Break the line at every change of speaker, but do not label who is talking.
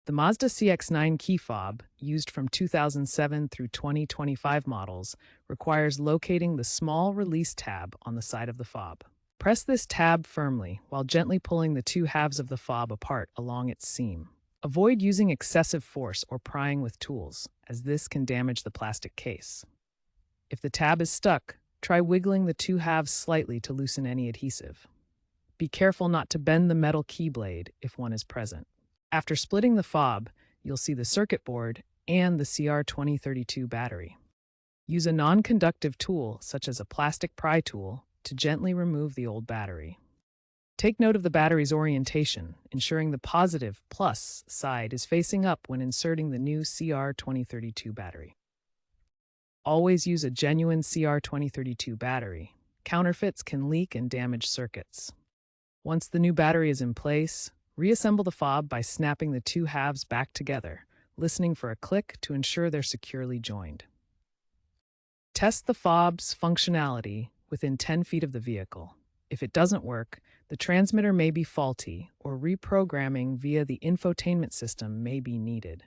The Mazda CX-9 key fob, used from 2007 through 2025 models, requires locating the small release tab on the side of the fob. Press this tab firmly while gently pulling the two halves of the fob apart along its seam. Avoid using excessive force or prying with tools, as this can damage the plastic case. If the tab is stuck, try wiggling the two halves slightly to loosen any adhesive. Be careful not to bend the metal key blade if one is present. After splitting the fob, you'll see the circuit board and the CR2032 battery. Use a non-conductive tool, such as a plastic pry tool, to gently remove the old battery. Take note of the battery's orientation, ensuring the positive plus side is facing up when inserting the new CR2032 battery. Always use a genuine CR2032 battery. Counterfeits can leak and damage circuits. Once the new battery is in place, reassemble the fob by snapping the two halves back together, listening for a click to ensure they're securely joined. Test the fob's functionality within 10 feet of the vehicle. If it doesn't work, the transmitter may be faulty or reprogramming via the infotainment system may be needed.